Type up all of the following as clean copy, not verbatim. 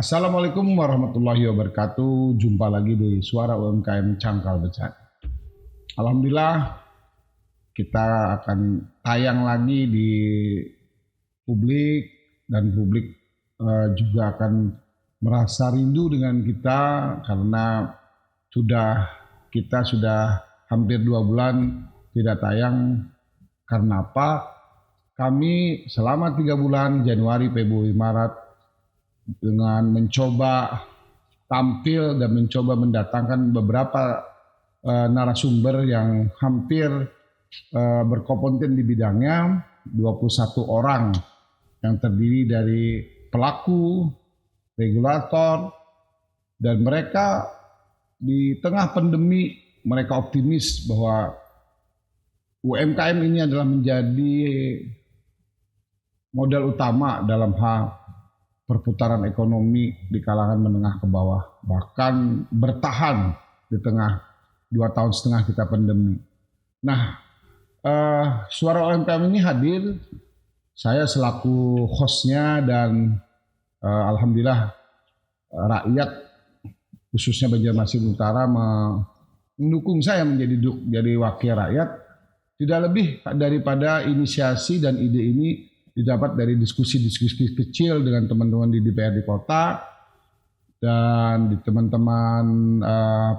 Assalamualaikum warahmatullahi wabarakatuh. Jumpa lagi di Suara UMKM Cangkal Becan. Alhamdulillah kita akan tayang lagi di publik dan publik juga akan merasa rindu dengan kita karena kita sudah hampir 2 bulan tidak tayang. Karena apa? Kami selama 3 bulan Januari, Februari, Maret dengan mencoba tampil dan mencoba mendatangkan beberapa narasumber yang hampir berkompeten di bidangnya, 21 orang yang terdiri dari pelaku, regulator, dan mereka di tengah pandemi mereka optimis bahwa UMKM ini adalah menjadi modal utama dalam hal perputaran ekonomi di kalangan menengah ke bawah, bahkan bertahan di tengah 2,5 tahun kita pandemi. Nah, Suara UMKM ini hadir, saya selaku hostnya dan alhamdulillah rakyat khususnya Banjarmasin Utara mendukung saya menjadi wakil rakyat. Tidak lebih daripada inisiasi dan ide ini didapat dari diskusi-diskusi kecil dengan teman-teman di DPRD Kota dan di teman-teman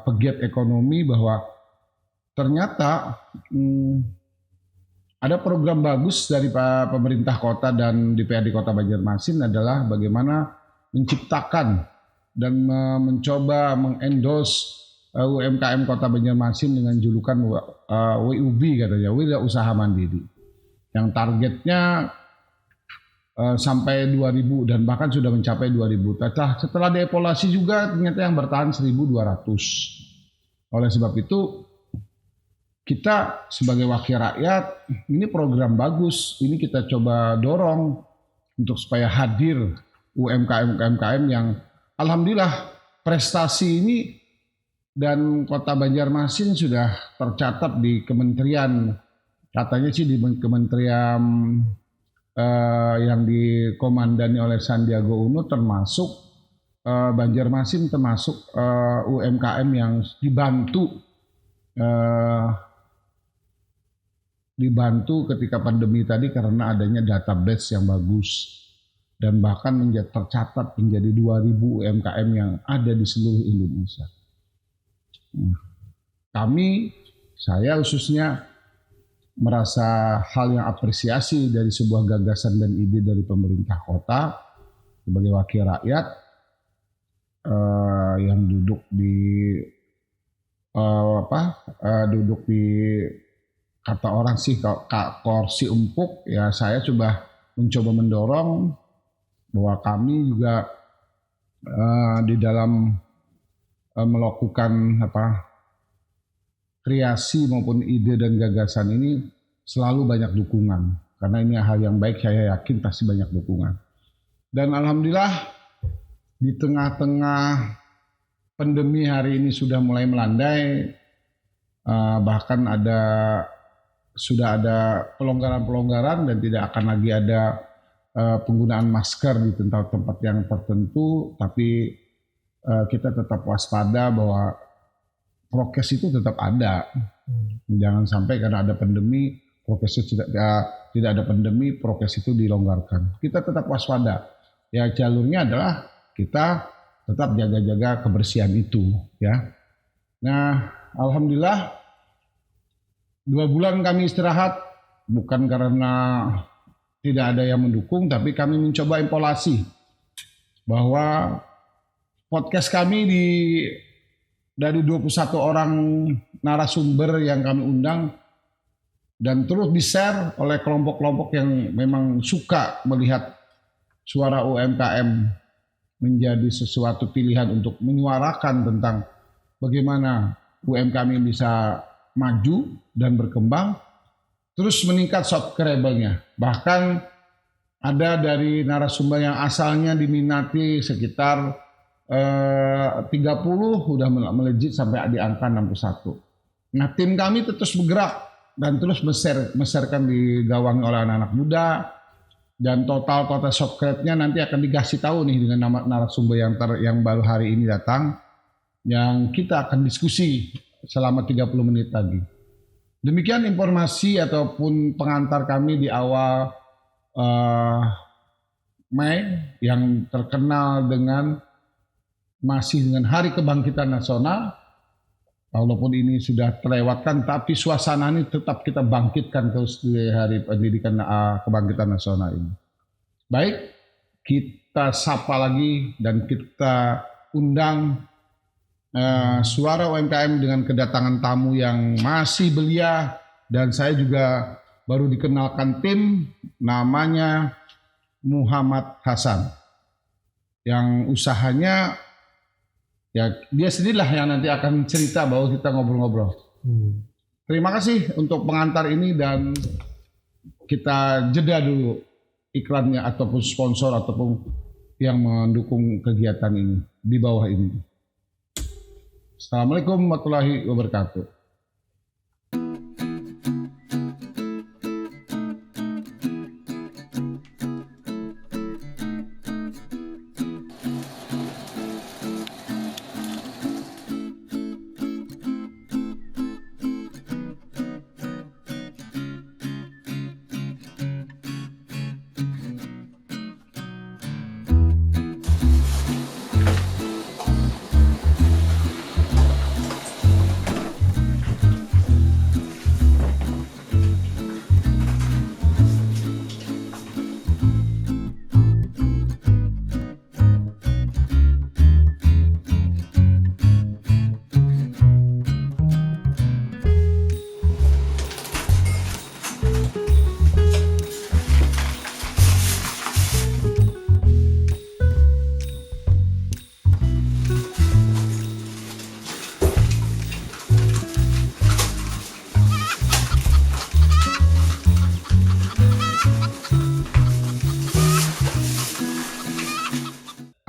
pegiat ekonomi bahwa ternyata ada program bagus dari pemerintah kota dan DPRD Kota Banjarmasin adalah bagaimana menciptakan dan mencoba mengendorse UMKM Kota Banjarmasin dengan julukan WUB katanya, Wira Usaha Mandiri, yang targetnya sampai 2.000 dan bahkan sudah mencapai 2.000. Setelah dievaluasi juga ternyata yang bertahan 1.200. Oleh sebab itu kita sebagai wakil rakyat, ini program bagus, ini kita coba dorong untuk supaya hadir UMKM yang alhamdulillah prestasi ini dan Kota Banjarmasin sudah tercatat di kementerian, katanya sih di kementerian yang dikomandani oleh Sandiaga Uno, termasuk Banjarmasin termasuk UMKM yang dibantu ketika pandemi tadi karena adanya database yang bagus dan bahkan tercatat menjadi 2.000 UMKM yang ada di seluruh Indonesia. Saya khususnya merasa hal yang apresiasi dari sebuah gagasan dan ide dari pemerintah kota sebagai wakil rakyat yang duduk di kata orang sih kursi empuk, ya saya mencoba mendorong bahwa kami juga di dalam melakukan kreasi maupun ide dan gagasan ini selalu banyak dukungan. Karena ini hal yang baik, saya yakin pasti banyak dukungan. Dan alhamdulillah di tengah-tengah pandemi hari ini sudah mulai melandai, bahkan sudah ada pelonggaran-pelonggaran dan tidak akan lagi ada penggunaan masker di tempat-tempat yang tertentu, tapi kita tetap waspada bahwa prokes itu tetap ada. Jangan sampai karena ada pandemi, prokes itu tidak ada pandemi, prokes itu dilonggarkan. Kita tetap waspada. Ya jalurnya adalah kita tetap jaga-jaga kebersihan itu, ya. Nah, alhamdulillah 2 bulan kami istirahat bukan karena tidak ada yang mendukung, tapi kami mencoba evaluasi bahwa podcast kami dari 21 orang narasumber yang kami undang dan terus di-share oleh kelompok-kelompok yang memang suka melihat suara UMKM menjadi sesuatu pilihan untuk menyuarakan tentang bagaimana UMKM bisa maju dan berkembang, terus meningkat subscriber-nya. Bahkan ada dari narasumber yang asalnya diminati sekitar 30 udah melejit sampai di angka 61. Nah, tim kami terus bergerak dan terus mesarkan digawangi oleh anak-anak muda Dan total subscribe-nya nanti akan dikasih tahu nih dengan nama narasumber yang baru hari ini datang, yang kita akan diskusi selama 30 menit lagi. Demikian informasi ataupun pengantar kami di awal Mei yang terkenal masih dengan Hari Kebangkitan Nasional. Walaupun ini sudah terlewatkan, tapi suasana ini tetap kita bangkitkan terus di Hari Pendidikan Kebangkitan Nasional ini. Baik, kita sapa lagi dan kita undang Suara UMKM dengan kedatangan tamu yang masih belia, dan saya juga baru dikenalkan tim, namanya Muhammad Hasan, yang usahanya ya dia sendirilah yang nanti akan cerita bahwa kita ngobrol-ngobrol. Terima kasih untuk pengantar ini, dan kita jeda dulu iklannya ataupun sponsor ataupun yang mendukung kegiatan ini di bawah ini. Assalamualaikum warahmatullahi wabarakatuh.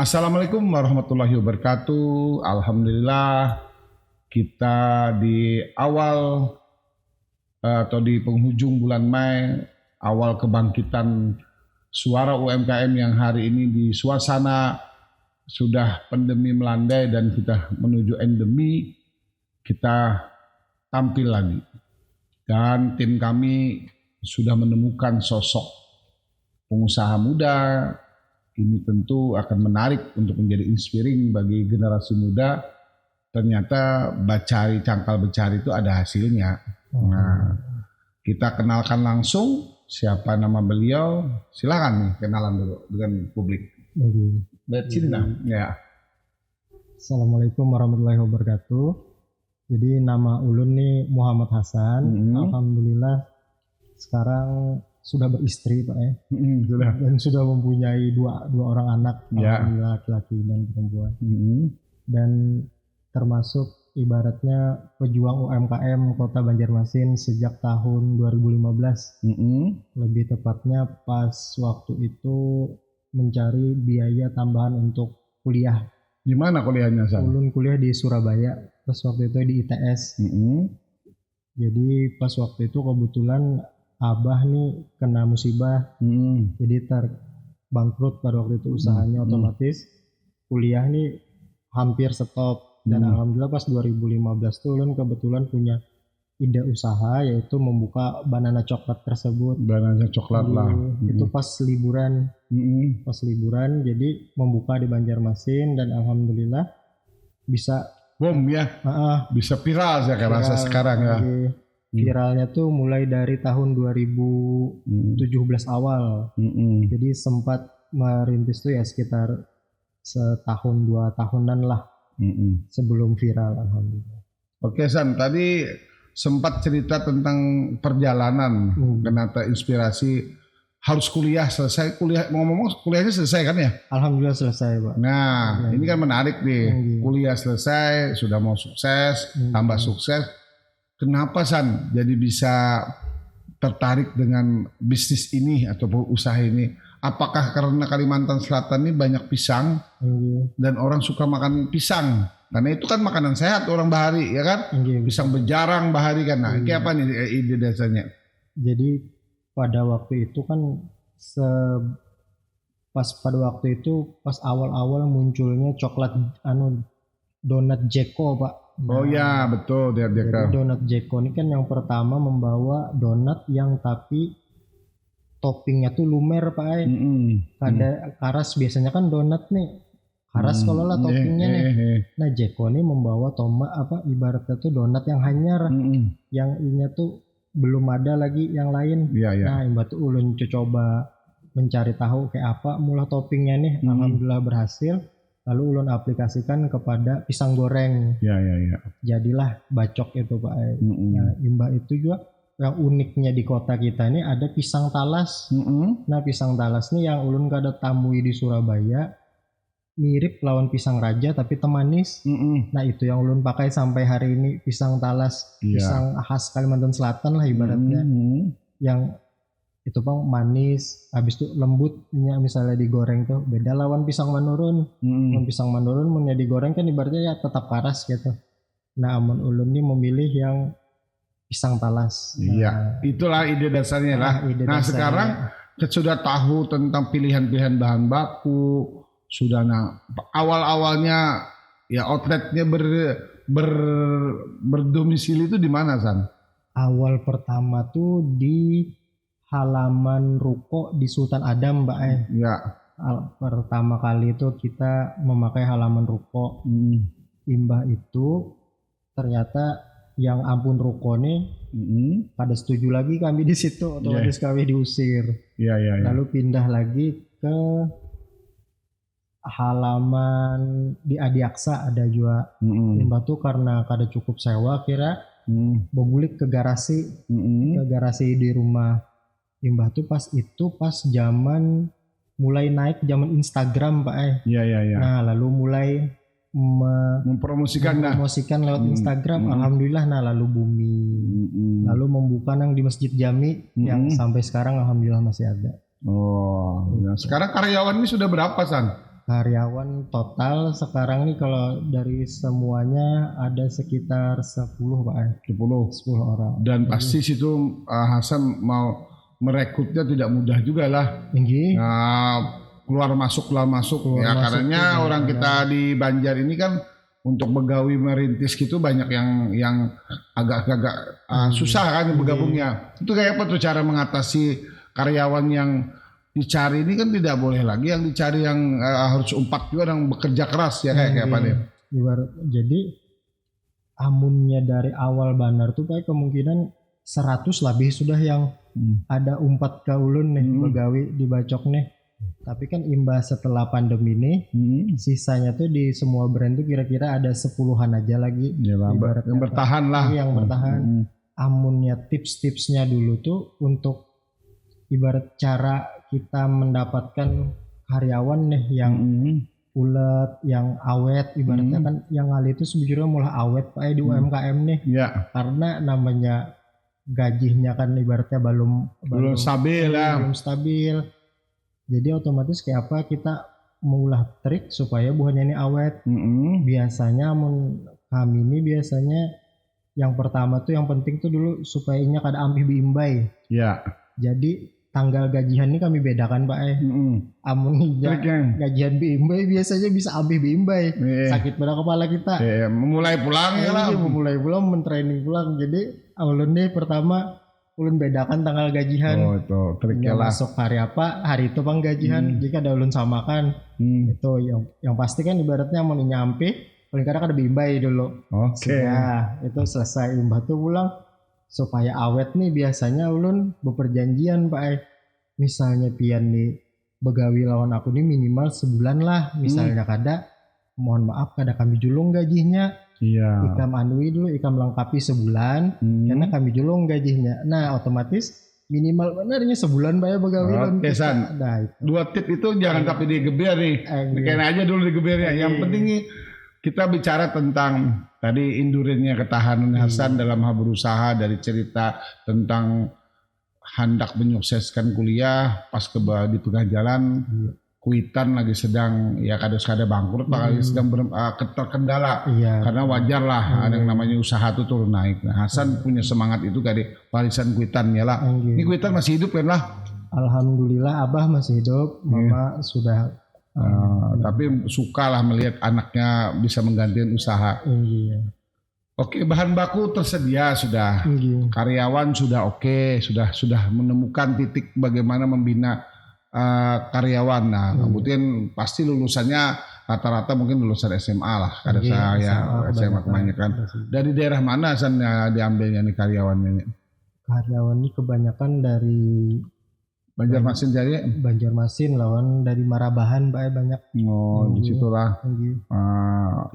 Assalamualaikum warahmatullahi wabarakatuh. Alhamdulillah, kita di awal atau di penghujung bulan Mei, awal kebangkitan suara UMKM yang hari ini di suasana sudah pandemi melandai dan kita menuju endemi, kita tampil lagi. Dan tim kami sudah menemukan sosok pengusaha muda. Ini tentu akan menarik untuk menjadi inspiring bagi generasi muda. Ternyata cangkal becari itu ada hasilnya. Nah, kita kenalkan langsung siapa nama beliau. Silakan nih kenalan dulu dengan publik. Lihat sini nah. Ya. Assalamualaikum warahmatullahi wabarakatuh. Jadi nama ulun nih Muhammad Hasan. Alhamdulillah sekarang sudah beristri Pak ya. Sudah. Dan sudah mempunyai dua orang anak, alhamdulillah, laki-laki dan perempuan. Dan termasuk ibaratnya pejuang UMKM Kota Banjarmasin sejak tahun 2015. Lebih tepatnya pas waktu itu mencari biaya tambahan untuk kuliah. Di mana kuliahnya, San? Ulun kuliah di Surabaya, pas waktu itu di ITS. Jadi pas waktu itu kebetulan abah nih kena musibah, jadi bangkrut pada waktu itu usahanya, otomatis kuliah nih hampir stop. Dan alhamdulillah pas 2015 tuh ulun kebetulan punya ide usaha, yaitu membuka banana coklat tersebut. Banana coklat lah. Itu pas liburan. Pas liburan jadi membuka di Banjarmasin, dan alhamdulillah bisa bisa viral saya rasa sekarang ya. Viralnya tuh mulai dari tahun 2017 awal. Jadi sempat merintis tuh ya sekitar setahun 2 tahunan lah sebelum viral, alhamdulillah. Oke San, tadi sempat cerita tentang perjalanan, kenapa inspirasi harus kuliah selesai. Ngomong-ngomong kuliahnya selesai kan ya? Alhamdulillah selesai Pak. Nah ini kan menarik nih, kuliah selesai, sudah mau sukses, tambah sukses. Kenapa San jadi bisa tertarik dengan bisnis ini ataupun usaha ini? Apakah karena Kalimantan Selatan ini banyak pisang dan orang suka makan pisang? Karena itu kan makanan sehat orang Bahari, ya kan? Pisang bejarang Bahari kan. Nah, kayak apa nih ide dasarnya? Jadi pada waktu itu kan pas pada waktu itu pas awal-awal munculnya coklat donat Jeko Pak. Oh ya betul dia Jadi donat Jeko ini kan yang pertama membawa donat yang tapi toppingnya tuh lumer Pak. Ada karas, biasanya kan donat nih karas kalau lah toppingnya nih. Nah Jeko ini membawa ibaratnya tuh donat yang hanyar, yang ininya tuh belum ada lagi yang lain. Nah Imba tuh ulun coba mencari tahu kayak apa mula toppingnya nih. Alhamdulillah berhasil. Lalu ulun aplikasikan kepada pisang goreng. Jadilah bacok itu Pak. Nah Imba itu juga yang uniknya di kota kita ini ada pisang talas. Nah pisang talas nih yang ulun kada tamui di Surabaya, mirip lawan pisang raja tapi temanis. Nah itu yang ulun pakai sampai hari ini, pisang talas, pisang khas Kalimantan Selatan lah ibaratnya. Yang itu Bang manis, habis itu lembutnya misalnya digoreng tuh beda lawan pisang manurun. Pisang manurun mun digoreng kan ibaratnya ya tetap karas gitu. Nah amun ulun nih memilih yang pisang talas. Itulah ide dasarnya lah. Sekarang sudah tahu tentang pilihan-pilihan bahan baku, sudah awal-awalnya ya outletnya berdomisili itu di mana San? Awal pertama tuh di halaman ruko di Sultan Adam Mbak. Pertama kali itu kita memakai halaman ruko. Imbah itu ternyata yang ampun ruko nih pada setuju lagi kami di situ, otomatis kami diusir. Lalu pindah lagi ke halaman di Adiaksa ada juga. Imbah tuh karena kada cukup sewa kira begulik ke garasi di rumah. Imbah tuh pas zaman mulai naik zaman Instagram Pak. Nah lalu mulai mempromosikan lewat Instagram. Alhamdulillah lalu booming. Lalu membuka yang di Masjid Jami yang sampai sekarang alhamdulillah masih ada. Sekarang karyawan ini sudah berapa San? Karyawan total sekarang nih kalau dari semuanya ada sekitar 10 Pak. 10 orang. Dan pasti situ Hasan mau merekrutnya tidak mudah juga lah. Keluar masuk karena orang kita di Banjar ini kan untuk begawi merintis gitu banyak yang agak susah kan bergabungnya. Itu kayak apa tuh cara mengatasi karyawan yang dicari ini kan tidak boleh lagi yang dicari yang harus umpat juga yang bekerja keras ya kayak apa nih. Jadi amunnya dari awal banar tuh kayak kemungkinan 100 lebih sudah yang ada umpat ke ulun nih begawi di bacok nih. Tapi kan imbas setelah pandemi ini sisanya tuh di semua brand tuh kira-kira ada 10-an aja lagi yang bertahan lah. Yang bertahan. Amunnya tips-tipsnya dulu tuh untuk ibarat cara kita mendapatkan karyawan nih yang ulet, yang awet, ibaratnya kan yang kali itu sebetulnya mulai awet Pak di UMKM nih. Karena namanya gajinya kan ibaratnya belum stabil. Jadi otomatis kayak apa kita mengulah trik supaya buahnya ini awet. Biasanya kami ini biasanya yang pertama tuh yang penting tuh dulu supaya inya kada ambih biimbai. Jadi tanggal gajian ini kami bedakan Pak. Amun gajian biimbai biasanya bisa ambih biimbai. Sakit pada kepala kita. Memulai pulang memulai pulang mentraining pulang. Jadi ulun nih pertama ulun bedakan tanggal gajian. Itu triknya lah. Masuk hari apa, hari itu bang gajian. Jika ada ulun samakan. Itu yang pasti kan ibaratnya mau nyampe paling kadang ada bimbay dulu. Itu selesai imbah tuh pulang supaya awet nih biasanya ulun berperjanjian Pak. Misalnya pian nih begawi lawan aku nih minimal sebulan lah. Misalnya kada, mohon maaf kada kami julung gajinya. Ikam anui dulu, ikam lengkapi sebulan karena kami julung gajinya. Nah otomatis minimal benarnya sebulan Pak begawi. San. Dua tip itu jangan tapi digeber nih. Kayaknya aja dulu digebernya. Yang penting nih kita bicara tentang tadi indurinnya ketahanan Hasan dalam hal berusaha, dari cerita tentang hendak menyukseskan kuliah pas di tengah jalan Kuitan lagi sedang ya kada bangkrut lagi sedang terkendala karena wajar lah ada yang namanya usaha tuh turun naik. Nah, Hasan punya semangat itu dari warisan Kuitan ya lah. Ini Kuitan masih hidup kan lah. Alhamdulillah Abah masih hidup, Mama sudah. Tapi suka lah melihat anaknya bisa menggantikan usaha. Iya. Oke, bahan baku tersedia sudah, karyawan sudah oke, sudah menemukan titik bagaimana membina karyawan. Nah, kemudian pasti lulusannya rata-rata mungkin lulusan SMA lah, kada saya SMA kebanyakan. Dari daerah mana asalnya diambilnya nih karyawannya? Karyawan ini kebanyakan dari Banjarmasin jadi Banjarmasin lawan dari Marabahan banyak. Oh, di situlah.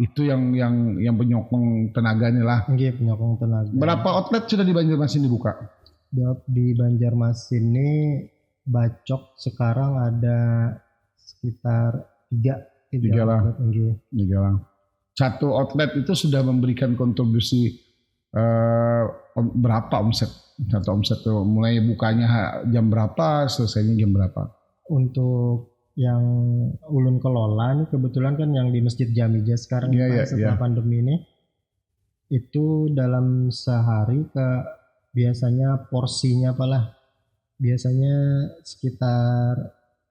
Itu yang penyokong tenaganya lah. Penyokong tenaga. Berapa outlet sudah di Banjarmasin dibuka? Di Banjarmasin ini Bacok sekarang ada sekitar tiga lah. Tiga lah. Satu outlet itu sudah memberikan kontribusi berapa omset? Satu omset tuh mulai bukanya jam berapa, selesainya jam berapa? Untuk yang ulun kelola nih kebetulan kan yang di Masjid Jamijah sekarang setelah pandemi ini itu dalam sehari biasanya porsinya biasanya sekitar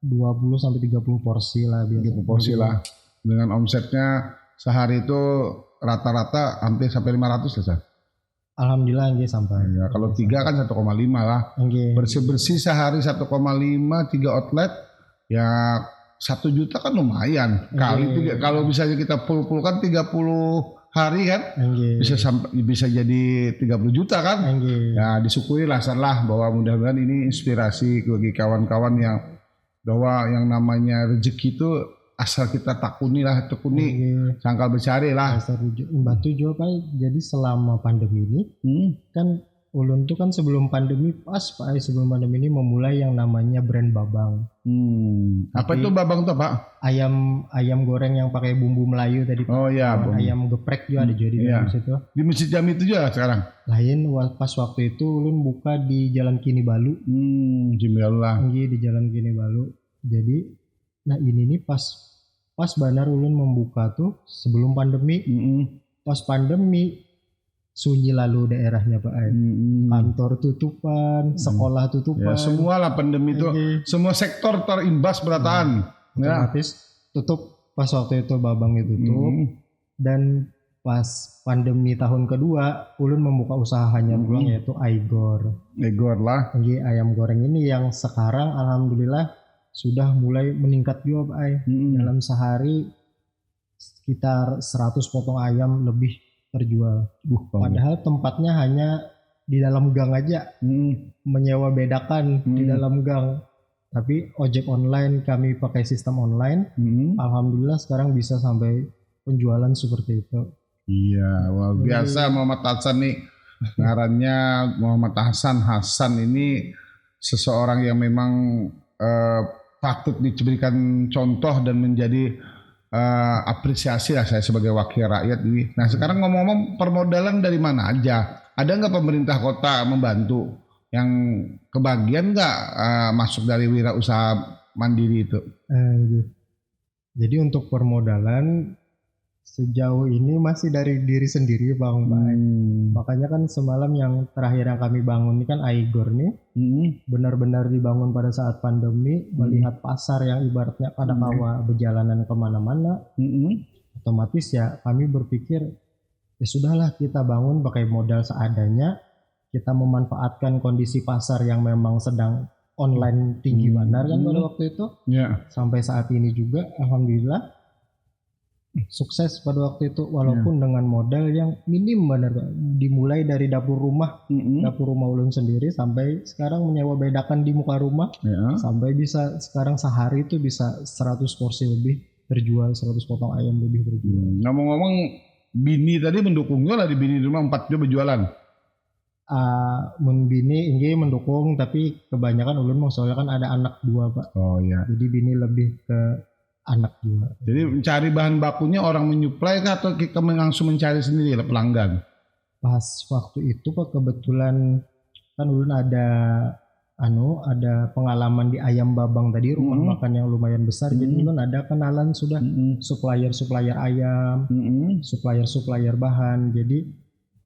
20 sampai 30 porsi lah biasanya. 30 porsi lah. Dengan omsetnya sehari itu rata-rata hampir sampai 500 lah. Alhamdulillah sampai. Ya, kalau 3 kan 1,5 lah. Bersih-bersih sehari 1,5 3 outlet ya 1 juta kan lumayan. Kali kalau misalnya kita full kan 30 hari kan bisa jadi 30 juta kan. Ya disyukuri lah bahwa mudah-mudahan ini inspirasi bagi kawan-kawan yang bahwa yang namanya rezeki itu asal kita tekuni sangkal bercari lah. Batu juga Pak. Jadi selama pandemi ini kan ulun tuh kan sebelum pandemi sebelum pandemi ini memulai yang namanya brand Babang. Apa itu Babang tuh Pak? Ayam goreng yang pakai bumbu Melayu tadi Pak. Oh iya. Ayam geprek juga ada jadi di situ. Di Masjid Jami itu juga sekarang. Lain pas waktu itu ulun buka di Jalan Kini Balu. Jimbalah. Di Jalan Kini Balu. Jadi nah ini nih pas benar ulun membuka tuh sebelum pandemi. Pas pandemi sunyi lalu daerahnya Pak. Kantor tutupan, sekolah tutupan. Ya, semua lah pandemi itu, semua sektor terimbas berataan. Otomatis tutup pas waktu itu Babang itu tutup. Dan pas pandemi tahun kedua, ulun membuka usaha hanya pulang yaitu Aigor. Aigor lah. Ayam goreng ini yang sekarang alhamdulillah sudah mulai meningkat juga Pak. Dalam sehari sekitar 100 potong ayam lebih terjual. Padahal tempatnya hanya di dalam gang aja. Menyewa bedakan di dalam gang. Tapi ojek online kami pakai sistem online. Alhamdulillah sekarang bisa sampai penjualan seperti itu. Iya, luar biasa Muhammad Hasan nih. Ngarannya Muhammad Hasan ini seseorang yang memang patut diberikan contoh dan menjadi apresiasi lah saya sebagai wakil rakyat ini. Nah sekarang ngomong-ngomong permodalan dari mana aja? Ada nggak pemerintah kota membantu? Yang kebagian nggak masuk dari wirausaha mandiri itu? Jadi untuk permodalan sejauh ini masih dari diri sendiri Bang. Makanya kan semalam yang terakhir yang kami bangun ini kan Aigor nih benar-benar dibangun pada saat pandemi, melihat pasar yang ibaratnya pada kawa berjalanan kemana-mana. Otomatis ya kami berpikir ya sudahlah kita bangun pakai modal seadanya, kita memanfaatkan kondisi pasar yang memang sedang online tinggi benar kan pada waktu itu. Sampai saat ini juga alhamdulillah sukses pada waktu itu walaupun dengan modal yang minim benar Pak. Dimulai dari dapur rumah ulun sendiri sampai sekarang menyewa bedakan di muka rumah sampai bisa sekarang sehari itu bisa 100 porsi lebih terjual, 100 potong ayam lebih terjual. Ngomong-ngomong bini tadi mendukungnya lah di bini rumah 4 juga berjualan. Mun bini ini mendukung tapi kebanyakan ulun soalnya kan ada anak 2 Pak. Oh iya. Jadi bini lebih ke anak juga. Jadi mencari bahan bakunya orang menyuplai kah atau kita langsung mencari sendiri pelanggan? Pas waktu itu Pak kebetulan kan ulun ada pengalaman di Ayam Babang tadi rumah makan yang lumayan besar. Jadi ulun ada kenalan sudah supplier ayam, supplier bahan. Jadi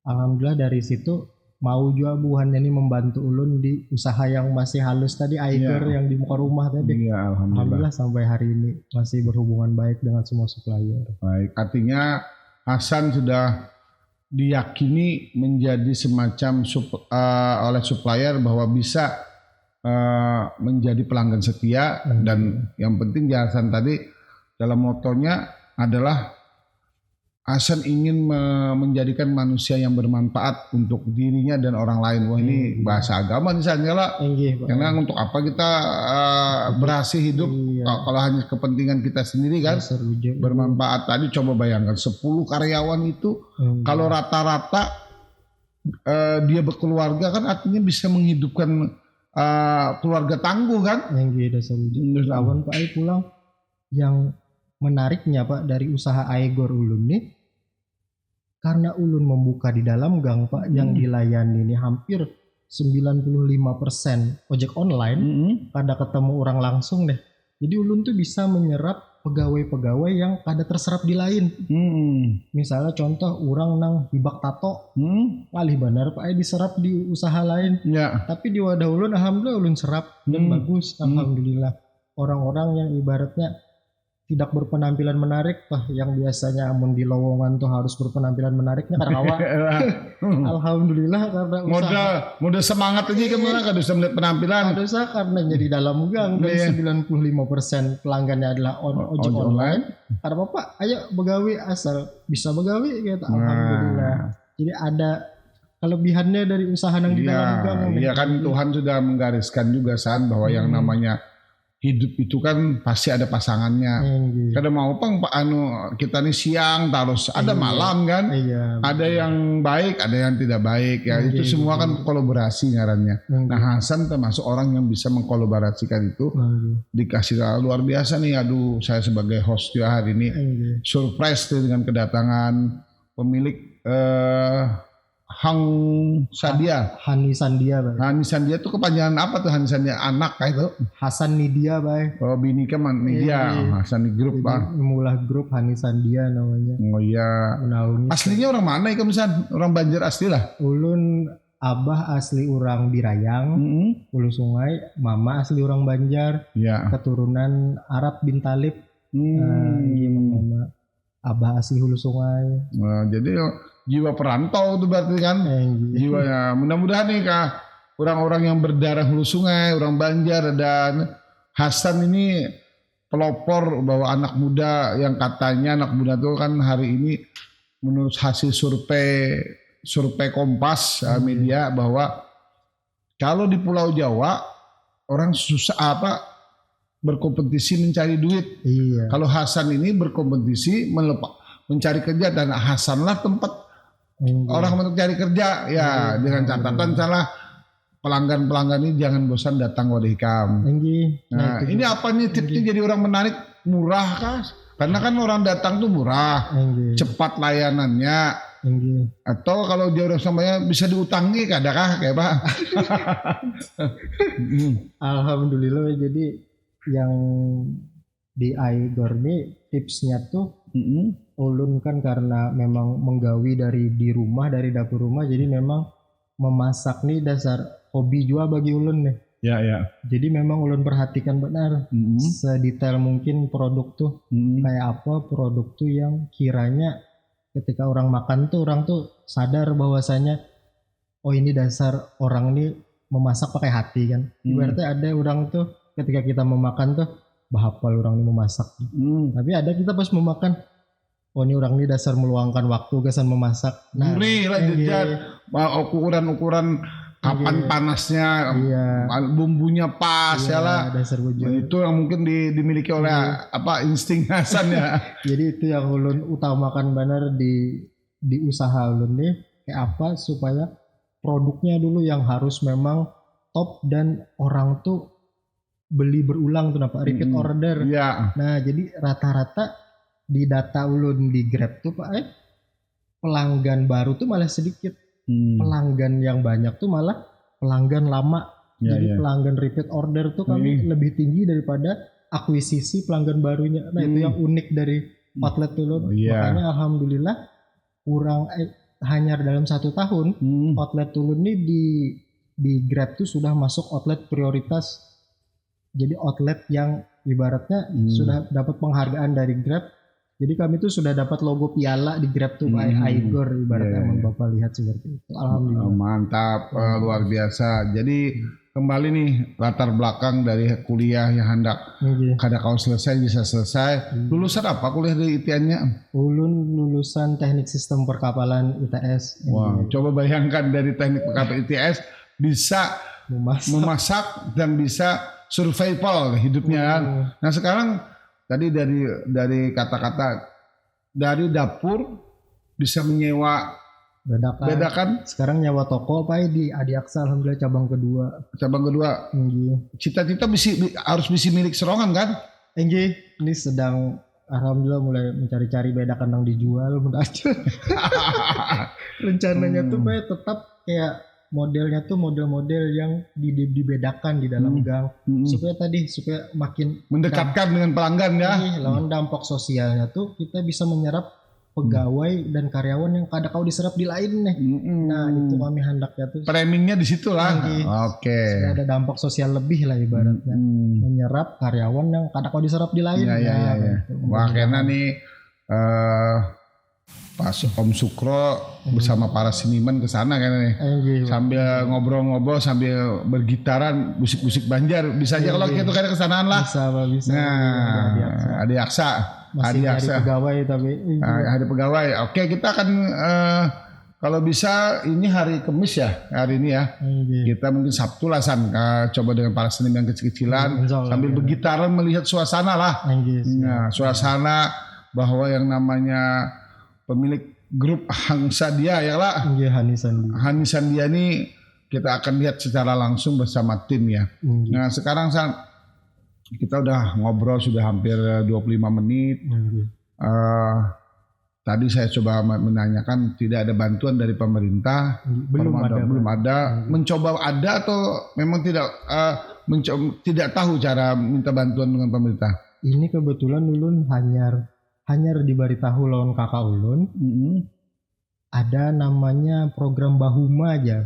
alhamdulillah dari situ mau juga buhannya nih membantu ulun di usaha yang masih halus tadi Aiger yang di muka rumah tadi. Iya, Alhamdulillah sampai hari ini masih berhubungan baik dengan semua supplier. Baik, artinya Hasan sudah diyakini menjadi semacam oleh supplier bahwa bisa menjadi pelanggan setia dan yang penting di Hasan tadi dalam motonya adalah Hasan ingin menjadikan manusia yang bermanfaat untuk dirinya dan orang lain. Wah ini bahasa agama nih San, karena untuk apa kita berhasil hidup kalau hanya kepentingan kita sendiri kan, bermanfaat. Tadi coba bayangkan 10 karyawan itu kalau rata-rata dia berkeluarga kan artinya bisa menghidupkan keluarga tangguh kan. Lawan Pak Ai pulang yang menariknya Pak dari usaha Aegor ulun nih, karena ulun membuka di dalam gang Pak yang dilayani ini hampir 95% ojek online, kada ketemu orang langsung deh. Jadi ulun tuh bisa menyerap pegawai-pegawai yang kada terserap di lain. Misalnya contoh orang nang hibak tato, palih benar Pak Ai diserap di usaha lain. Tapi di wadah ulun alhamdulillah ulun serap dan bagus alhamdulillah. Orang-orang yang ibaratnya tidak berpenampilan menarik yang biasanya amun di lowongan tuh harus berpenampilan menariknya karena awak alhamdulillah karena modal semangat aja kan orang kada usah melihat penampilan, kada usah karena jadi dalam gang dan 95% pelanggannya adalah ojek online. Karena Bapak ayo begawi asal bisa begawi gitu. Alhamdulillah. Jadi ada kelebihannya dari usaha yang di dalam gang. Iya kan Tuhan sudah menggariskan juga San bahwa yang namanya hidup itu kan pasti ada pasangannya. Kada mau kita nih siang terus ada malam kan. Ada yang baik, ada yang tidak baik ya. Itu semua kan kolaborasi ngarannya. Nah Hasan termasuk orang yang bisa mengkolaborasikan itu. Dikasih luar biasa nih. Aduh saya sebagai host juga hari ini surprise tuh dengan kedatangan pemilik Hani Sandia, Bay. Hani Sandia tuh kepanjangan apa tuh Hani Sandia? Anak kayak itu? Hasan Nidia, Bay. Oh, bini kan Nidia, Hasan Group, Pak. Mulai grup Hani Sandia namanya. Oh iya. Aslinya orang mana ikan San? Orang Banjar asli lah. Ulun abah asli orang Birayang, Hulu Sungai, mama asli orang Banjar. Keturunan Arab bin Talib. Gimana? Abah asli Hulu Sungai. Jadi jiwa perantau itu berarti kan, jiwanya. Mudah-mudahan nih orang-orang yang berdarah Hulu Sungai, orang Banjar dan Hasan ini pelopor bahwa anak muda yang katanya anak muda itu kan hari ini menurut hasil survei Kompas media bahwa kalau di Pulau Jawa orang susah berkompetisi mencari duit. Kalau Hasan ini berkompetisi mencari kerja dan Hasanlah tempat orang untuk cari kerja ya dengan catatan salah pelanggan ini jangan bosan datang wadah hikam. Nah ini apa nih tipsnya jadi orang menarik murah kah? Karena kan orang datang tuh murah, cepat layanannya. Atau kalau dia udah samanya bisa diutangi kadakah kayak Pak? Alhamdulillah jadi yang di Aegor ini tipsnya tuh ulun kan karena memang menggawi dari dapur rumah jadi memang memasak nih dasar hobi juga bagi ulun nih. Jadi memang ulun perhatikan benar sedetail mungkin produk tuh kayak apa produk tuh yang kiranya ketika orang makan tuh orang tuh sadar bahwasanya oh ini dasar orang ini memasak pakai hati kan. Ibaratnya ada orang tuh ketika kita memakan tuh bahapal orang ini memasak. Tapi ada kita pas memakan oh ini orang ini dasar meluangkan waktu kesan memasak. Nah, gurih lah jajan, ukuran kapan panasnya, bumbunya pas ya lah. Itu yang mungkin dimiliki oleh insting Hasan ya. Jadi itu yang ulun utamakan benar di usaha ulun nih kayak apa supaya produknya dulu yang harus memang top dan orang tuh beli berulang tuh repeat order. Nah jadi rata-rata di data ulun di Grab tuh Pak pelanggan baru tuh malah sedikit, pelanggan yang banyak tuh malah pelanggan lama. Jadi pelanggan repeat order tuh kami lebih tinggi daripada akuisisi pelanggan barunya. Nah itu yang unik dari outlet ulun. Makanya alhamdulillah hanya dalam 1 tahun outlet Tulun nih di Grab tuh sudah masuk outlet prioritas. Jadi outlet yang ibaratnya sudah dapat penghargaan dari Grab. Jadi kami tuh sudah dapat logo piala di Grab tuh by Igor ibaratnya Bapak lihat seperti itu. Alhamdulillah. Mantap, luar biasa. Jadi kembali nih latar belakang dari kuliah yang hendak kada kau selesai bisa selesai. Lulusan apa kuliah di ITN-nya? Ulun lulusan Teknik Sistem Perkapalan ITS. Wow, coba bayangkan dari Teknik Perkapalan ITS bisa memasak dan bisa survival hidupnya kan. Nah sekarang tadi dari kata-kata dari dapur bisa menyewa bedakan. Sekarang nyawa toko Pak di Adiaksa alhamdulillah cabang kedua. Cita-cita harus bisa milik serongan kan? Ini sedang alhamdulillah mulai mencari-cari beda kandang dijual mudah aja. Rencananya tuh Pak tetap kayak modelnya tuh model-model yang dibedakan di dalam gang supaya makin mendekatkan dengan pelanggan ya. Lawan dampak sosialnya tuh kita bisa menyerap pegawai dan karyawan yang kada kau diserap di lain nih. Nah itu kami hendaknya tuh. Framingnya di situ lah. Oke. Ada dampak sosial lebih lah ibaratnya menyerap karyawan yang kada kau diserap di lain. Iya. Wah karena nih Pas Om Sukro bersama para seniman ke sana kan nih. Sambil ngobrol-ngobrol sambil bergitaran musik-musik Banjar. Bisa aja kalau gitu kayak kesanaan lah. Bisa. Nah, Adiaksa. Masih hari pegawai tapi. Hari pegawai. Oke, kita akan kalau bisa ini hari Kamis ya, hari ini ya. Kita mungkin Sabtu lah San. Coba dengan para seniman kecil-kecilan sambil bergitaran melihat suasana lah. Nah, suasana bahwa yang namanya pemilik grup Hang Sadia ya lah. Hani Sandia ini kita akan lihat secara langsung bersama tim ya. Nah sekarang kita udah ngobrol sudah hampir 25 menit. Tadi saya coba menanyakan tidak ada bantuan dari pemerintah. Belum ada. Mencoba ada atau memang tidak tahu cara minta bantuan dengan pemerintah? Ini kebetulan Ulun hanya diberitahu lawan kakak Ulun ada namanya program Bahuma aja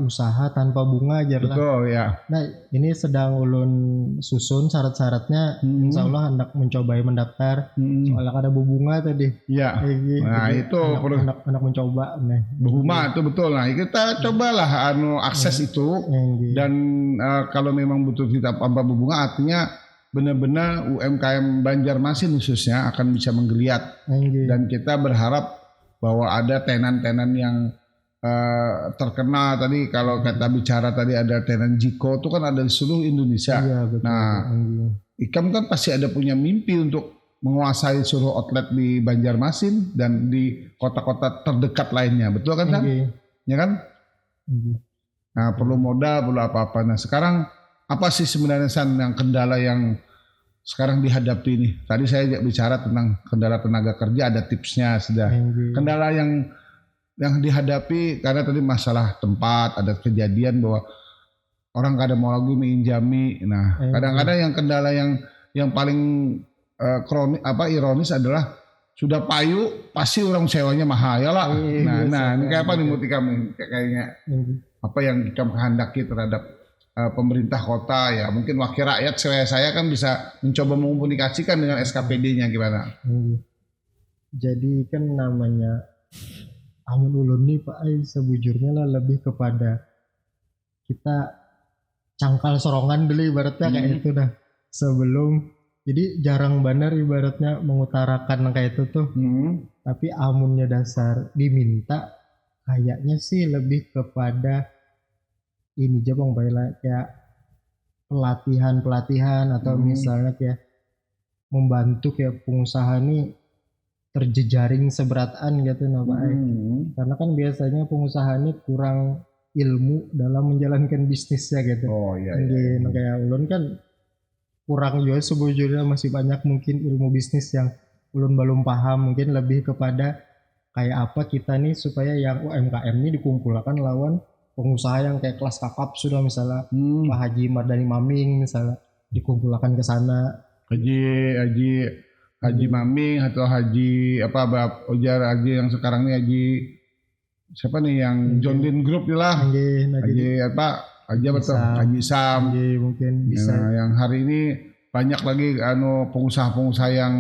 usaha tanpa bunga aja lah. Betul ya. Nah ini sedang Ulun susun syarat-syaratnya insya Allah hendak mencobai mendaftar soalnya ada bunga tadi nah itu hendak mencoba Bahuma itu betul. Nah kita cobalah akses itu dan kalau memang butuh kita tanpa bunga artinya benar-benar UMKM Banjarmasin khususnya akan bisa menggeliat dan kita berharap bahwa ada tenan-tenan yang terkenal tadi kalau kita bicara tadi ada tenan Jiko itu kan ada di seluruh Indonesia. Betul. Nah, Ikam kan pasti ada punya mimpi untuk menguasai seluruh outlet di Banjarmasin dan di kota-kota terdekat lainnya, betul kan San? Ya kan? Nah perlu modal, perlu apa-apa. Nah sekarang apa sih sebenarnya San yang kendala yang sekarang dihadapi nih? Tadi saya bicara tentang kendala tenaga kerja, ada tipsnya sudah. Kendala yang dihadapi karena tadi masalah tempat, ada kejadian bahwa orang kadang mau lagi menginjami. Nah, kadang-kadang yang kendala yang paling ironis adalah sudah payu pasti orang sewanya mahal ya lah. Nah, ini kayak apa nih Muti kami kayaknya apa yang kita kehendaki terhadap pemerintah kota ya, mungkin wakil rakyat saya kan bisa mencoba mengkomunikasikan dengan SKPD-nya gimana? Jadi kan namanya Amun Ulun nih Pak sebujurnya lah lebih kepada kita cangkal sorongan dulu ibaratnya kayak itu dah sebelum, jadi jarang benar ibaratnya mengutarakan kayak itu tuh. Tapi amunnya dasar diminta kayaknya sih lebih kepada ini aja bang kayak pelatihan atau misalnya kayak membantu kayak pengusaha nih terjejaring seberatan gitu karena kan biasanya pengusaha ini kurang ilmu dalam menjalankan bisnisnya gitu. Kayak Ulun kan kurang juga sebujurnya, masih banyak mungkin ilmu bisnis yang Ulun belum paham, mungkin lebih kepada kayak apa kita nih supaya yang UMKM ini dikumpulkan lawan pengusaha yang kayak kelas kakap sudah misalnya Pak Haji Mardani Maming misalnya dikumpulkan ke sana. Haji Maming atau Haji Ojar Haji yang sekarang ini siapa nih yang John Dean Group nih lah. Haji betul, Haji Sam. Mungkin bisa. Nah, yang hari ini banyak lagi pengusaha-pengusaha yang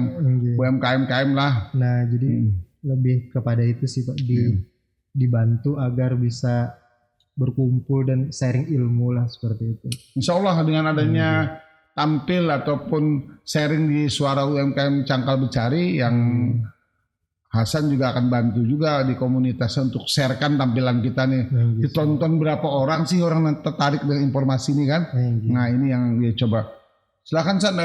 UMKM lah. Nah, jadi lebih kepada itu sih Pak, dibantu agar bisa berkumpul dan sharing ilmu lah seperti itu. Insya Allah dengan adanya tampil ataupun sharing di Suara UMKM Cangkal Becari yang Hasan juga akan bantu juga di komunitas untuk sharekan tampilan kita nih. Ditonton berapa orang sih orang yang tertarik dengan informasi ini kan? Nah ini yang dia coba. Silakan San,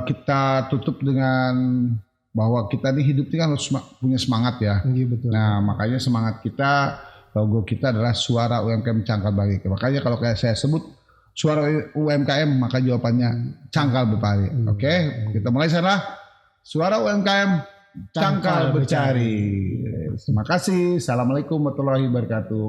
kita tutup dengan bahwa kita di hidup ini kan harus punya semangat ya. Betul. Nah makanya semangat kita, logo kita adalah Suara UMKM Cangkal Becari. Makanya kalau kayak saya sebut Suara UMKM maka jawabannya Cangkal Becari. Oke, kita mulai sana. Suara UMKM Cangkal Becari. Terima kasih. Assalamualaikum warahmatullahi wabarakatuh.